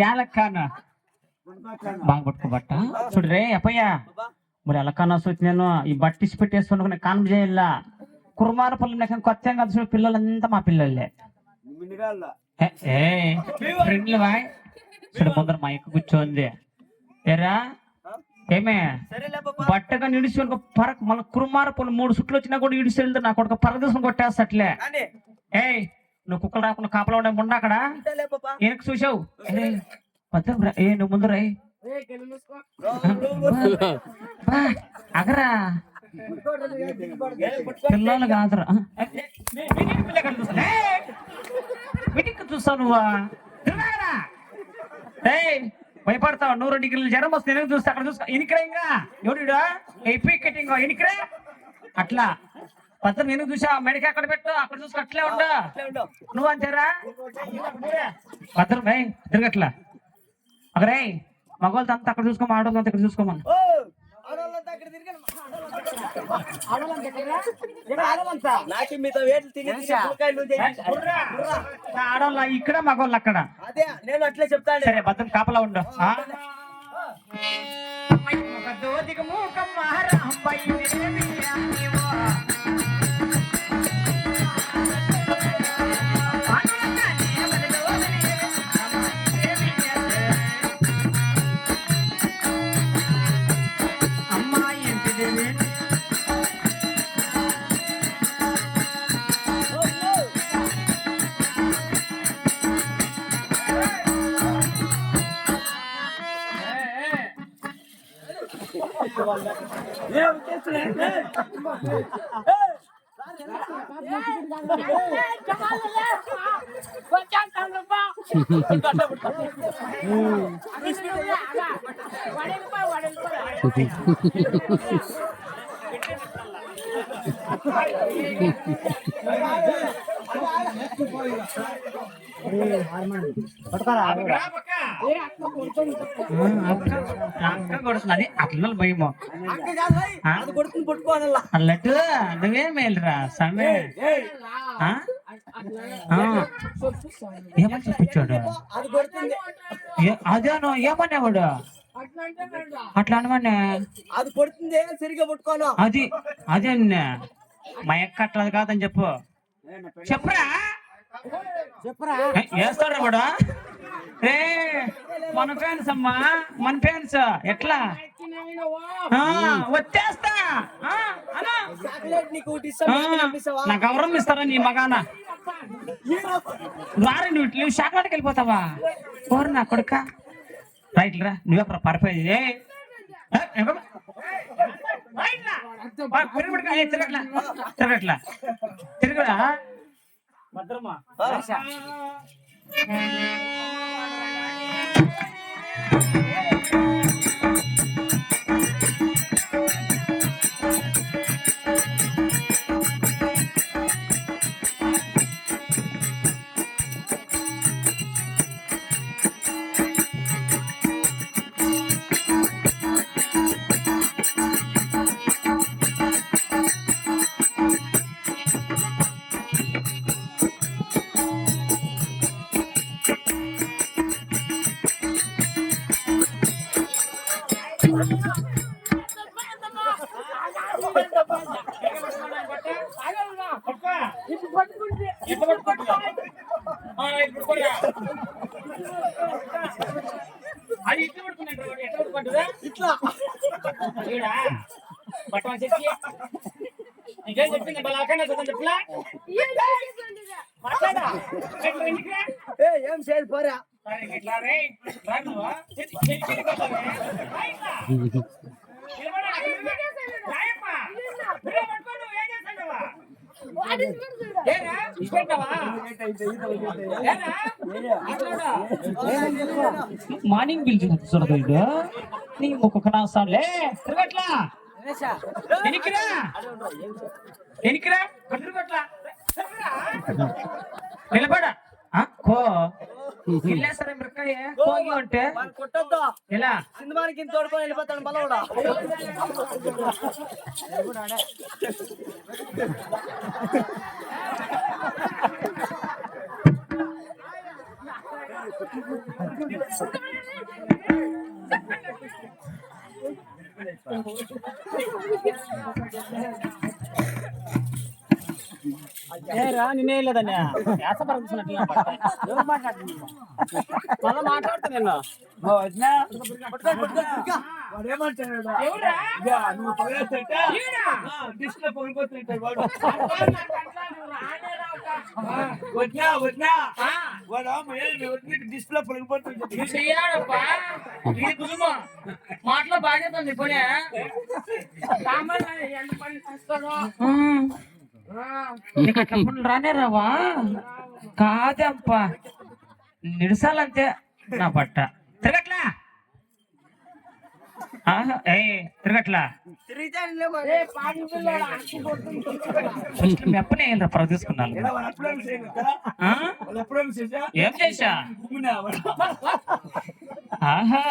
యాలక్కాన బాగా పట్టుకోబట్ట చూడు రే అప్పయ్యా మరి ఎలకాన వచ్చి నేను ఈ బట్టిసి పెట్టేసుకుని కానం చేయాల కుర్మార పళ్ళు నాకు కొత్త కదా చూడు పిల్లలంతా మా పిల్లలే ఫ్రెండ్లు బాయ్ చూడు ముందర మా ఎక్క కూర్చోంది ఏరా ఏమే బట్టగా నిడిచి పరక మళ్ళీ కుర్మార పళ్ళు 3 సుట్లు వచ్చినా కూడా ఇడిచి వెళ్తే నాకు ఒక పరదేశం కొట్టేస్తా అట్లే ఏయ్ నువ్వు కుక్కలు రాకుండా కాపలా ఉండే ముండ అక్కడ వెనక్కి చూసావు ఏ నువ్వు ముందు రాయి అగరా పిల్లలు కాదురా వీటికి చూస్తావు నువ్వా భయపడతావు 100 డిగ్రీలు జ్వరం వస్తే వెనక్కి చూస్తా అక్కడ చూస్తా ఎనికిరా ఇంకా ఎవడు ఎయిపింగ్ ఎనికిరా అట్లా పత్రం నేను చూసా మెడికి అక్కడ పెట్టు అక్కడ చూసుకు అట్లే ఉండు నువ్వు అంతేరా పత్రం భయ్ తిరగట్లా అక్కడే మగవాళ్ళతో అంతా అక్కడ చూసుకోమా ఆడవాళ్ళంతా ఇక్కడ చూసుకోమని ఆడవాళ్ళ ఇక్కడ మగవాళ్ళు అక్కడ నేను అట్లే చెప్తాను సరే భద్రం కాపలా ఉండు కొడుతున్నది అట్లా భయమో అన్నట్టు నువ్వే మేలురా సమ్మె ఏమని చెప్పించాడు అదేను ఏమనేవాడు అట్లా అనమనే అది కొడుతుంది సరిగా పట్టుకోను అది అదే మా ఎక్క అట్లా కాదని చెప్పు చెప్పరా వేస్తాడు కూడా రే మన ఫ్యాన్స్ అమ్మా మన ఫ్యాన్స్ ఎట్లా వచ్చేస్తా నాకు గౌరవం ఇస్తారా నీ మగాన రారే నువ్వు షాక్లాట్కి వెళ్ళిపోతావా కోరు నా కొడుక రైట్ రా నువ్వే పర్ఫెక్ట్ తిరగట్లా తిరగట్లా తిరగడా భద్రమా ఇట్లా ఇంకేం చెప్పింది బలాకన్నా చెప్పలా ఏం చేయాలి పోరా మార్నింగ్ పిలిచి చూడదు నీ ఒక్కొక్క నాసాలే తిరగట్లా ఎనికిరా ఎనికిరా కొట్లా నిలబడా కో ఇల్లేస్తారా మిరకాయ కోగి ఉంటే కొట్టద్దు ఇలా సినిమాకి తోడుకొని వెళ్ళిపోతాను బలవడా నేనే లేదన్నా మళ్ళా మాట్లాడుతా నేను డిస్ప్లే పలిగిపోతుంది. మాటలో బాధ్యత ఇప్పుడే నీకు అట్లా పనులు రానే రావా కాదప్పా నిడసాలంతే నా పట్ట తిరగట్లా తిరగట్లా మెప్పనే పరగ తీసుకున్నాను ఏం చేశా ఆహా